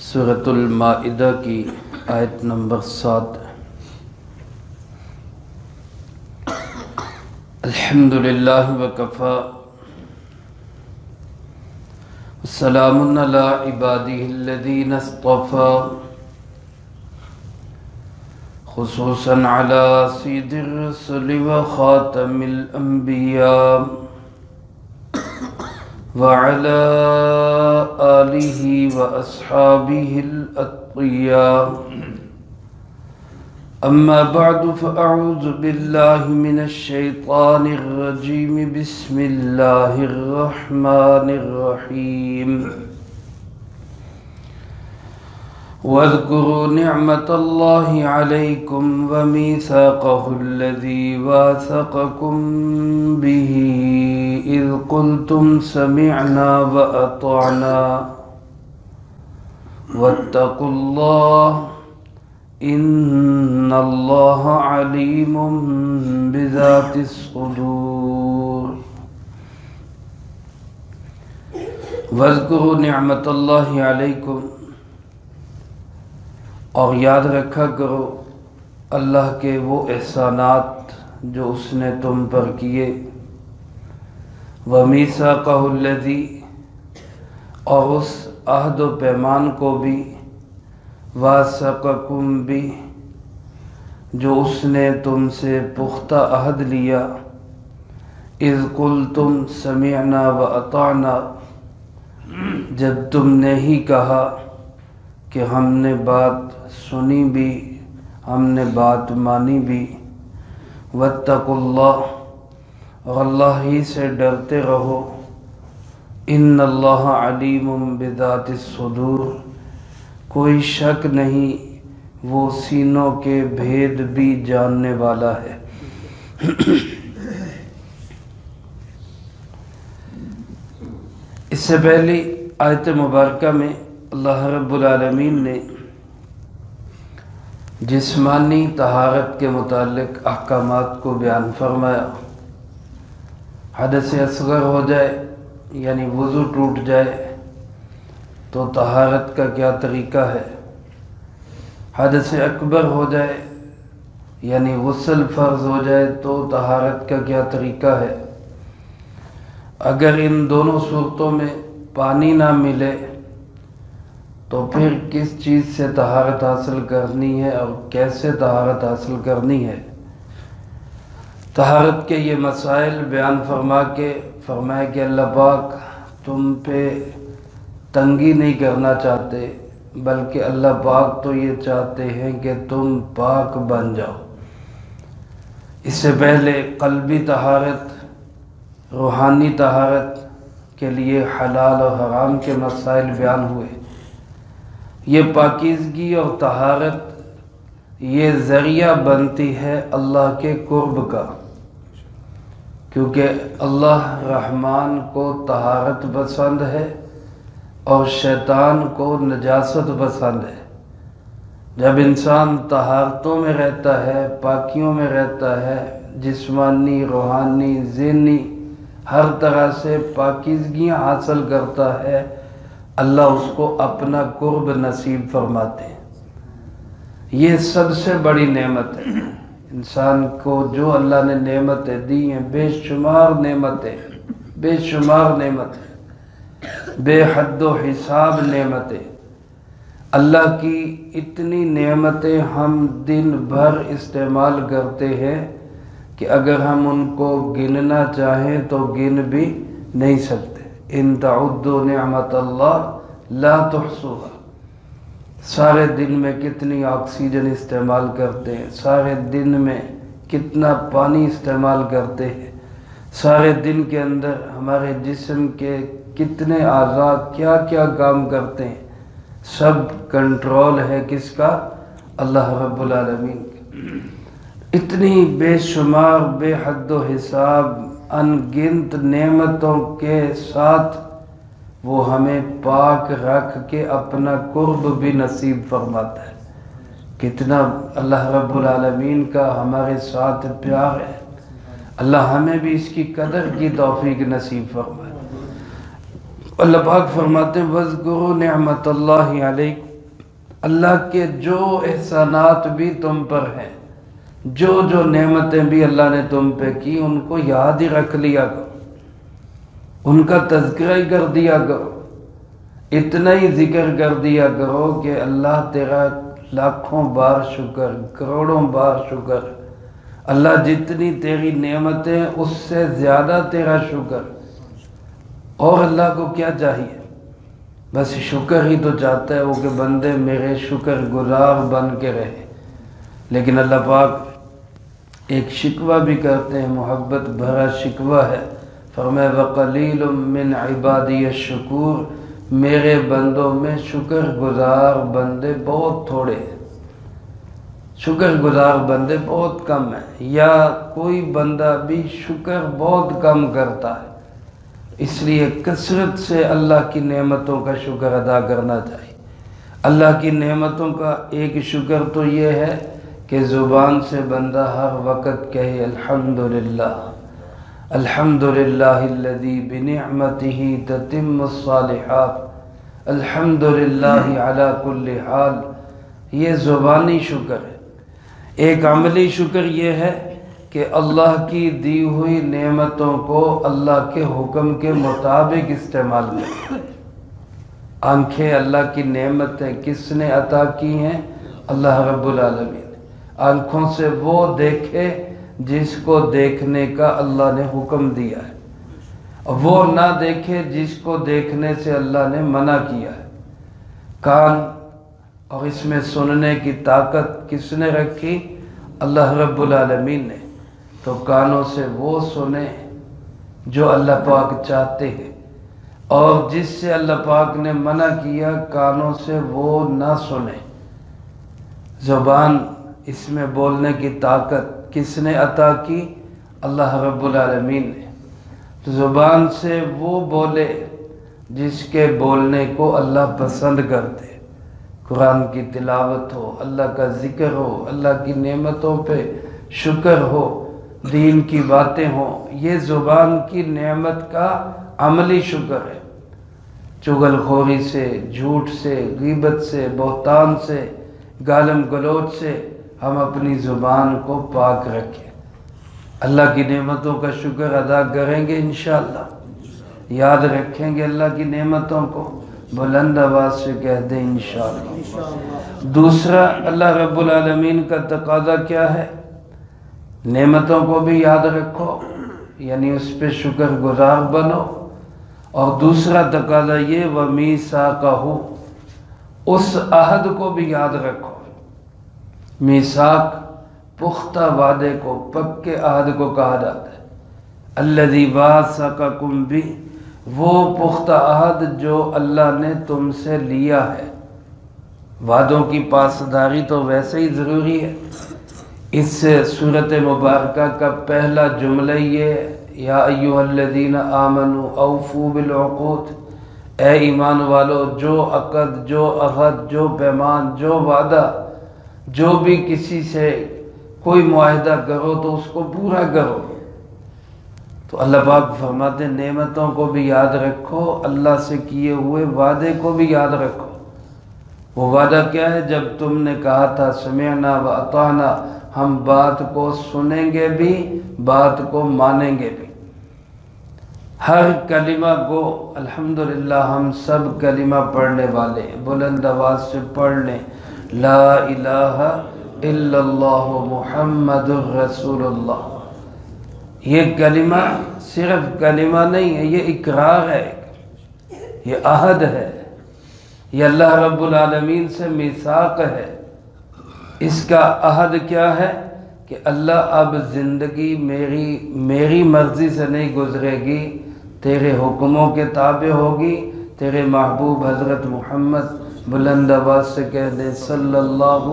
سورۃ المائدہ کی آیت نمبر 7۔ الحمدللہ وکفی وسلام علی عبادہ الذین اصطفی خصوصا علی سید الرسل وخاتم الانبیاء وعلى آلہ واصحابہ الاتقیاء اما بعد فاعوذ باللہ من الشیطان الرجیم بسم اللہ الرحمن الرحیم واذکروا نعمت اللہ علیکم ومیثاقہ الذی واثقکم بہ اذ قلتم سمعنا واطعنا واتقوا اللہ ان اللہ علیم بذات الصدور۔ واذکروا نعمت اللہ علیکم، اور یاد رکھا کرو اللہ کے وہ احسانات جو اس نے تم پر کیے، وَمِيثَاقَهُ الَّذِي، اور اس عہد و پیمان کو بھی، وَاثَقَكُمْ بِهِ، جو اس نے تم سے پختہ عہد لیا، اِذْ قُلْتُمْ سَمِعْنَا وَأَطَعْنَا، جب تم نے ہی کہا کہ ہم نے بات سنی بھی، ہم نے بات مانی بھی، واتقوا اللہ، اور اللہ ہی سے ڈرتے رہو، ان اللہ علیم بذات الصدور، کوئی شک نہیں وہ سینوں کے بھید بھی جاننے والا ہے۔ اس سے پہلی آیت مبارکہ میں اللہ رب العالمین نے جسمانی طہارت کے متعلق احکامات کو بیان فرمایا۔ حدث اصغر ہو جائے یعنی وضو ٹوٹ جائے تو طہارت کا کیا طریقہ ہے، حدث اکبر ہو جائے یعنی غسل فرض ہو جائے تو طہارت کا کیا طریقہ ہے، اگر ان دونوں صورتوں میں پانی نہ ملے تو پھر کس چیز سے طہارت حاصل کرنی ہے اور کیسے طہارت حاصل کرنی ہے۔ طہارت کے یہ مسائل بیان فرما کے فرمایا کہ اللہ پاک تم پہ تنگی نہیں کرنا چاہتے، بلکہ اللہ پاک تو یہ چاہتے ہیں کہ تم پاک بن جاؤ۔ اس سے پہلے قلبی طہارت، روحانی طہارت کے لیے حلال اور حرام کے مسائل بیان ہوئے۔ یہ پاکیزگی اور طہارت یہ ذریعہ بنتی ہے اللہ کے قرب کا، کیونکہ اللہ رحمان کو طہارت پسند ہے اور شیطان کو نجاست پسند ہے۔ جب انسان طہارتوں میں رہتا ہے، پاکیوں میں رہتا ہے، جسمانی، روحانی، ذہنی ہر طرح سے پاکیزگیاں حاصل کرتا ہے، اللہ اس کو اپنا قرب نصیب فرماتے ہیں۔ یہ سب سے بڑی نعمت ہے انسان کو جو اللہ نے نعمتیں دی ہیں، بے شمار نعمتیں، بے شمار نعمتیں، بے حد و حساب نعمتیں۔ اللہ کی اتنی نعمتیں ہم دن بھر استعمال کرتے ہیں کہ اگر ہم ان کو گننا چاہیں تو گن بھی نہیں سکتے۔ ان تعدوا نعمت اللہ لا تحصوها، سارے دن میں کتنی آکسیجن استعمال کرتے ہیں، سارے دن میں کتنا پانی استعمال کرتے ہیں، سارے دن کے اندر ہمارے جسم کے کتنے اعضاء کیا کیا کام کرتے ہیں، سب کنٹرول ہے کس کا؟ اللہ رب العالمین کا۔ اتنی بے شمار، بے حد و حساب، ان گنت نعمتوں کے ساتھ وہ ہمیں پاک رکھ کے اپنا قرب بھی نصیب فرماتا ہے۔ کتنا اللہ رب العالمین کا ہمارے ساتھ پیار ہے، اللہ ہمیں بھی اس کی قدر کی توفیق نصیب فرمائے۔ اللہ پاک فرماتے ہیں وَاذْكُرُوا نِعْمَةَ اللَّهِ عَلَيْكُمْ، اللہ کے جو احسانات بھی تم پر ہیں، جو جو نعمتیں بھی اللہ نے تم پہ کی، ان کو یاد ہی رکھ لیا کرو، ان کا تذکرہ ہی کر دیا کرو، اتنا ہی ذکر کر دیا کرو کہ اللہ تیرا لاکھوں بار شکر، کروڑوں بار شکر، اللہ جتنی تیری نعمتیں اس سے زیادہ تیرا شکر۔ اور اللہ کو کیا چاہیے؟ بس شکر ہی تو چاہتا ہے وہ کہ بندے میرے شکر گزار بن کے رہے۔ لیکن اللہ پاک ایک شکوہ بھی کرتے ہیں، محبت بھرا شکوہ ہے، فرمائے وَقَلِيلٌ مِّنْ عِبَادِيَ الشُّكُورُ، میرے بندوں میں شکر گزار بندے بہت تھوڑے ہیں، شکر گزار بندے بہت کم ہیں، یا کوئی بندہ بھی شکر بہت کم کرتا ہے۔ اس لیے کثرت سے اللہ کی نعمتوں کا شکر ادا کرنا چاہیے۔ اللہ کی نعمتوں کا ایک شکر تو یہ ہے کہ زبان سے بندہ ہر وقت کہے الحمدللہ، الحمدللہ الذی بنعمتہ تتم الصالحات، الحمدللہ علی کل حال۔ یہ زبانی شکر ہے۔ ایک عملی شکر یہ ہے کہ اللہ کی دی ہوئی نعمتوں کو اللہ کے حکم کے مطابق استعمال کریں۔ آنکھیں اللہ کی نعمتیں کس نے عطا کی ہیں؟ اللہ رب العالمین۔ آنکھوں سے وہ دیکھے جس کو دیکھنے کا اللہ نے حکم دیا ہے، وہ نہ دیکھے جس کو دیکھنے سے اللہ نے منع کیا ہے۔ کان، اور اس میں سننے کی طاقت کس نے رکھی؟ اللہ رب العالمین نے۔ تو کانوں سے وہ سنے جو اللہ پاک چاہتے ہیں، اور جس سے اللہ پاک نے منع کیا کانوں سے وہ نہ سنے۔ زبان، اس میں بولنے کی طاقت کس نے عطا کی؟ اللہ رب العالمین نے۔ تو زبان سے وہ بولے جس کے بولنے کو اللہ پسند کرتے، قرآن کی تلاوت ہو، اللہ کا ذکر ہو، اللہ کی نعمتوں پہ شکر ہو، دین کی باتیں ہوں، یہ زبان کی نعمت کا عملی شکر ہے۔ چغل خوری سے، جھوٹ سے، غیبت سے، بہتان سے، گالم گلوچ سے ہم اپنی زبان کو پاک رکھیں۔ اللہ کی نعمتوں کا شکر ادا کریں گے انشاءاللہ، یاد رکھیں گے اللہ کی نعمتوں کو، بلند آواز سے کہہ دیں انشاءاللہ۔ دوسرا، اللہ رب العالمین کا تقاضا کیا ہے؟ نعمتوں کو بھی یاد رکھو، یعنی اس پہ شکر گزار بنو، اور دوسرا تقاضا یہ وَمِيثَاقَهُ، اس عہد کو بھی یاد رکھو۔ میثاق پختہ وعدے کو، پکے عہد کو کہا جاتا ہے۔ الَّذِي وَاثَقَكُم بِهِ، وہ پختہ عہد جو اللہ نے تم سے لیا ہے۔ وعدوں کی پاسداری تو ویسے ہی ضروری ہے۔ اس سے سورۃ مبارکہ کا پہلا جملہ یہ ہے، یا ایھا الذین آمنوا اوفوا بالعقود، اے ایمان والو جو عقد، جو عہد، جو پیمان، جو وعدہ، جو بھی کسی سے کوئی معاہدہ کرو تو اس کو پورا کرو۔ تو اللہ پاک فرماتے ہیں نعمتوں کو بھی یاد رکھو، اللہ سے کیے ہوئے وعدے کو بھی یاد رکھو۔ وہ وعدہ کیا ہے؟ جب تم نے کہا تھا سمعنا واطعنا، ہم بات کو سنیں گے بھی، بات کو مانیں گے بھی۔ ہر کلمہ کو، الحمدللہ ہم سب کلمہ پڑھنے والے ہیں، بلند آواز سے پڑھ لیں، لا الہ الا اللہ محمد رسول اللہ۔ یہ کلمہ صرف کلمہ نہیں ہے، یہ اقرار ہے، یہ عہد ہے، یہ اللہ رب العالمین سے میثاق ہے۔ اس کا عہد کیا ہے کہ اللہ اب زندگی میری مرضی سے نہیں گزرے گی، تیرے حکموں کے تابع ہوگی، تیرے محبوب حضرت محمد، بلند آواز سے کہہ دیں صلی اللہ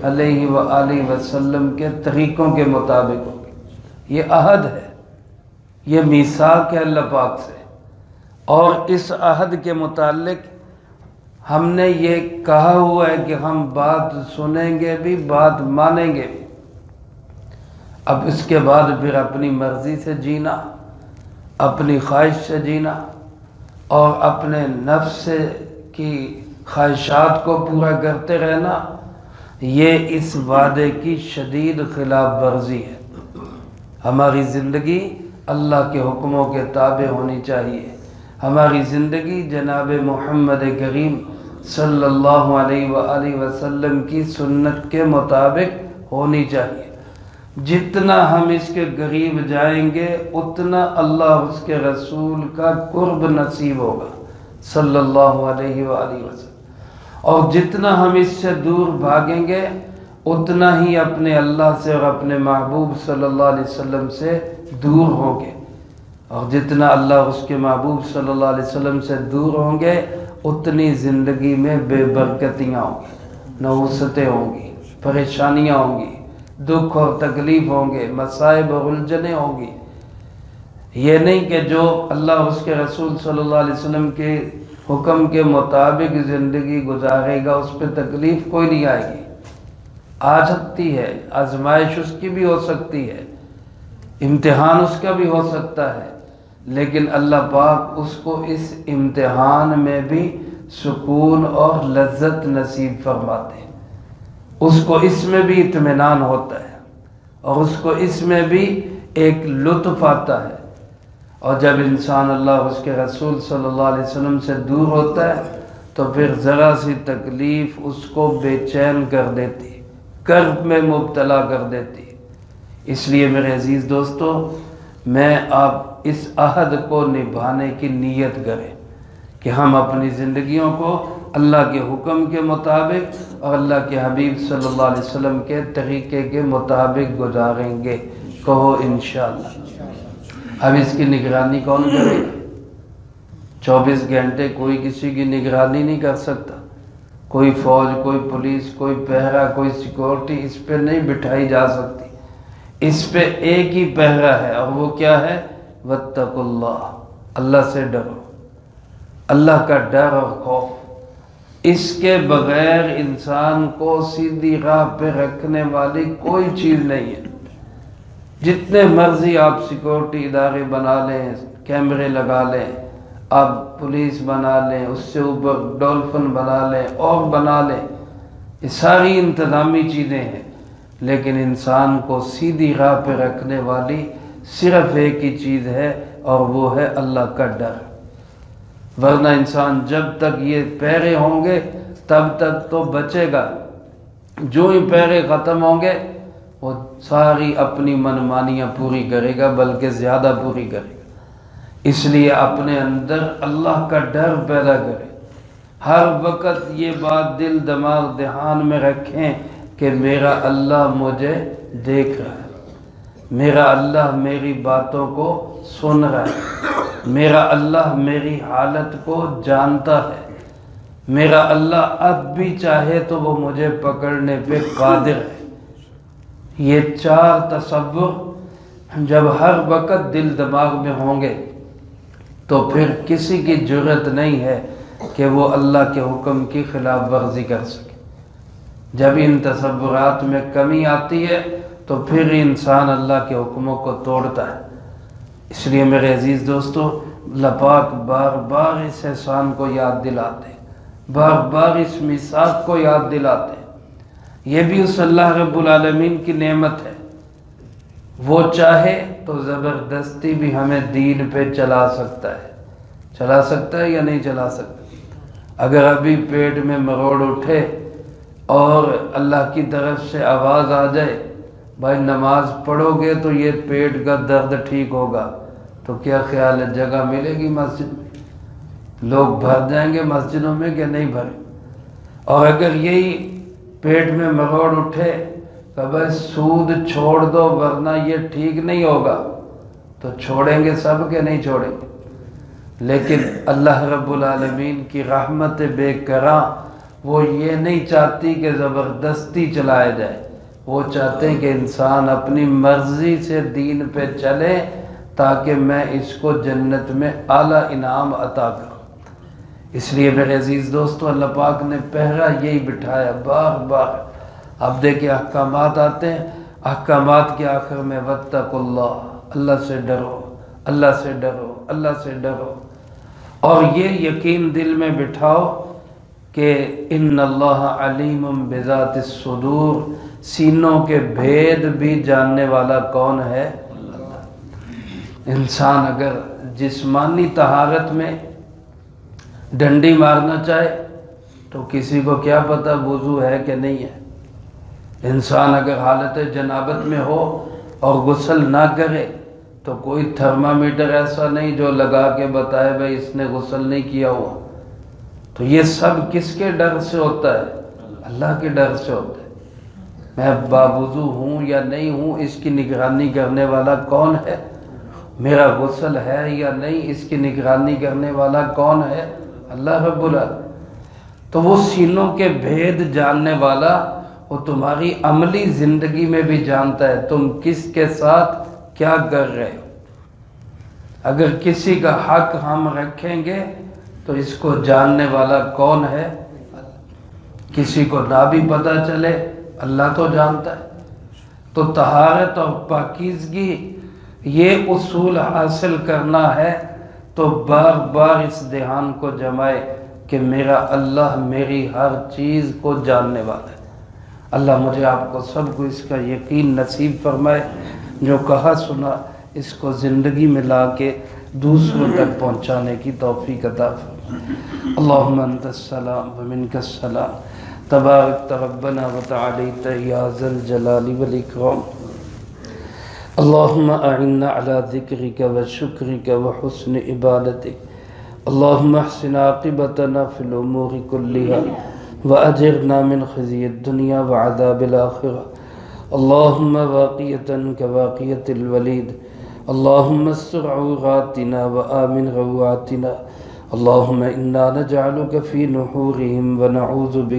علیہ وآلہ وسلم کے طریقوں کے مطابق ہوگی۔ یہ عہد ہے، یہ میثاق ہے اللہ پاک سے۔ اور اس عہد کے متعلق ہم نے یہ کہا ہوا ہے کہ ہم بات سنیں گے بھی، بات مانیں گے بھی۔ اب اس کے بعد پھر اپنی مرضی سے جینا، اپنی خواہش سے جینا، اور اپنے نفس کی خواہشات کو پورا کرتے رہنا، یہ اس وعدے کی شدید خلاف ورزی ہے۔ ہماری زندگی اللہ کے حکموں کے تابع ہونی چاہیے، ہماری زندگی جناب محمد کریم صلی اللہ علیہ وآلہ وسلم کی سنت کے مطابق ہونی چاہیے۔ جتنا ہم اس کے قریب جائیں گے اتنا اللہ اس کے رسول کا قرب نصیب ہوگا صلی اللہ علیہ وآلہ وسلم، اور جتنا ہم اس سے دور بھاگیں گے اتنا ہی اپنے اللہ سے اور اپنے محبوب صلی اللہ علیہ وسلم سے دور ہوں گے، اور جتنا اللہ اس کے محبوب صلی اللہ علیہ وسلم سے دور ہوں گے اتنی زندگی میں بے برکتیاں ہوں گی، نحوستیں ہوں گی، پریشانیاں ہوں گی، دکھ اور تکلیف ہوں گے، مصائب اور الجھنیں ہوں گی۔ یہ نہیں کہ جو اللہ اس کے رسول صلی اللہ علیہ وسلم کے حکم کے مطابق زندگی گزارے گا اس پہ تکلیف کوئی نہیں آئے گی، آ سکتی ہے، آزمائش اس کی بھی ہو سکتی ہے، امتحان اس کا بھی ہو سکتا ہے، لیکن اللہ پاک اس کو اس امتحان میں بھی سکون اور لذت نصیب فرماتے ہیں، اس کو اس میں بھی اطمینان ہوتا ہے، اور اس کو اس میں بھی ایک لطف آتا ہے۔ اور جب انسان اللہ اس کے رسول صلی اللہ علیہ وسلم سے دور ہوتا ہے تو پھر ذرا سی تکلیف اس کو بے چین کر دیتی، کرب میں مبتلا کر دیتی۔ اس لیے میرے عزیز دوستو، میں آپ اس عہد کو نبھانے کی نیت کریں کہ ہم اپنی زندگیوں کو اللہ کے حکم کے مطابق اور اللہ کے حبیب صلی اللہ علیہ وسلم کے طریقے کے مطابق گزاریں گے۔ کہو انشاءاللہ۔ اب اس کی نگرانی کون کرے گا؟ 24 گھنٹے کوئی کسی کی نگرانی نہیں کر سکتا، کوئی فوج، کوئی پولیس، کوئی پہرا، کوئی سیکورٹی اس پہ نہیں بٹھائی جا سکتی۔ اس پہ ایک ہی پہرا ہے، اور وہ کیا ہے؟ واتقوا اللہ، اللہ سے ڈرو، اللہ کا ڈر اور خوف۔ اس کے بغیر انسان کو سیدھی راہ پہ رکھنے والی کوئی چیز نہیں ہے۔ جتنے مرضی آپ سیکورٹی ادارے بنا لیں، کیمرے لگا لیں، آپ پولیس بنا لیں، اس سے اوپر ڈولفن بنا لیں اور بنا لیں، یہ ساری انتظامی چیزیں ہیں، لیکن انسان کو سیدھی راہ پہ رکھنے والی صرف ایک ہی چیز ہے، اور وہ ہے اللہ کا ڈر۔ ورنہ انسان جب تک یہ پیرے ہوں گے تب تک تو بچے گا، جو ہی پیرے ختم ہوں گے وہ ساری اپنی منمانیاں پوری کرے گا، بلکہ زیادہ پوری کرے گا۔ اس لیے اپنے اندر اللہ کا ڈر پیدا کریں، ہر وقت یہ بات دل دماغ دھیان میں رکھیں کہ میرا اللہ مجھے دیکھ رہا ہے، میرا اللہ میری باتوں کو سن رہا ہے، میرا اللہ میری حالت کو جانتا ہے، میرا اللہ اب بھی چاہے تو وہ مجھے پکڑنے پہ قادر ہے۔ یہ 4 تصور جب ہر وقت دل دماغ میں ہوں گے تو پھر کسی کی جرأت نہیں ہے کہ وہ اللہ کے حکم کی خلاف ورزی کر سکے۔ جب ان تصورات میں کمی آتی ہے تو پھر انسان اللہ کے حکموں کو توڑتا ہے۔ اس لیے میرے عزیز دوستو، اللہ پاک بار بار اس احسان کو یاد دلاتے ہیں، بار بار اس میثاق کو یاد دلاتے ہیں۔ یہ بھی اس اللہ رب العالمین کی نعمت ہے، وہ چاہے تو زبردستی بھی ہمیں دین پہ چلا سکتا ہے یا نہیں چلا سکتا۔ اگر ابھی پیٹ میں مروڑ اٹھے اور اللہ کی طرف سے آواز آ جائے بھائی نماز پڑھو گے تو یہ پیٹ کا درد ٹھیک ہوگا، تو کیا خیال ہے جگہ ملے گی مسجد میں؟ لوگ بھر جائیں گے مسجدوں میں کہ نہیں بھرے؟ اور اگر یہی پیٹ میں مروڑ اٹھے کہ بھائی سود چھوڑ دو ورنہ یہ ٹھیک نہیں ہوگا، تو چھوڑیں گے سب کے نہیں چھوڑیں گے؟ لیکن اللہ رب العالمین کی رحمت بے کرا وہ یہ نہیں چاہتی کہ زبردستی چلایا جائے، وہ چاہتے ہیں کہ انسان اپنی مرضی سے دین پہ چلے تاکہ میں اس کو جنت میں اعلیٰ انعام عطا کروں۔ اس لیے میرے عزیز دوستو، اللہ پاک نے پہرا یہی بٹھایا بار بار۔ اب دیکھیں احکامات آتے ہیں، احکامات کے آخر میں واتقوا اللہ، اللہ سے ڈرو، اللہ سے ڈرو، اللہ سے ڈرو، اور یہ یقین دل میں بٹھاؤ کہ ان اللہ علیم بذات الصدور، سینوں کے بھید بھی جاننے والا کون ہے؟ اللہ۔ انسان اگر جسمانی طہارت میں ڈنڈی مارنا چاہے تو کسی کو کیا پتہ وضو ہے کہ نہیں ہے؟ انسان اگر حالت جنابت میں ہو اور غسل نہ کرے تو کوئی تھرمامیٹر ایسا نہیں جو لگا کے بتائے بھائی اس نے غسل نہیں کیا ہوا۔ تو یہ سب کس کے ڈر سے ہوتا ہے؟ اللہ کے ڈر سے ہوتا ہے۔ میں باوضو ہوں یا نہیں ہوں اس کی نگرانی کرنے والا کون ہے؟ میرا غسل ہے یا نہیں اس کی نگرانی کرنے والا کون ہے؟ اللہ رب العالمین۔ تو وہ سینوں کے بھید جاننے والا وہ تمہاری عملی زندگی میں بھی جانتا ہے تم کس کے ساتھ کیا کر رہے ہو۔ اگر کسی کا حق ہم رکھیں گے تو اس کو جاننے والا کون ہے؟ کسی کو نہ بھی پتہ چلے اللہ تو جانتا ہے۔ تو طہارت اور پاکیزگی یہ اصول حاصل کرنا ہے تو بار بار اس دھیان کو جمائے کہ میرا اللہ میری ہر چیز کو جاننے والا ہے۔ اللہ مجھے آپ کو سب کو اس کا یقین نصیب فرمائے، جو کہا سنا اس کو زندگی میں لا کے دوسروں تک پہنچانے کی توفیق عطا فرمائے۔ اللہم انت السلام ومنک السلام، تبارک ربنا وتعالیت یا ذا الجلال والاکرام۔ اللہم اعنا علی ذکرک وشکرک وحسن عبادتک، اللہم احسن عاقبتنا فی الامور کلها واجرنا من خزی الدنیا وعذاب الآخرہ، اللہم واقیتا کواقیت الولید، اللہم استر عوراتنا وآمن روعاتنا، اللہم انا نجعلک فی نحورہم ونعوذ بک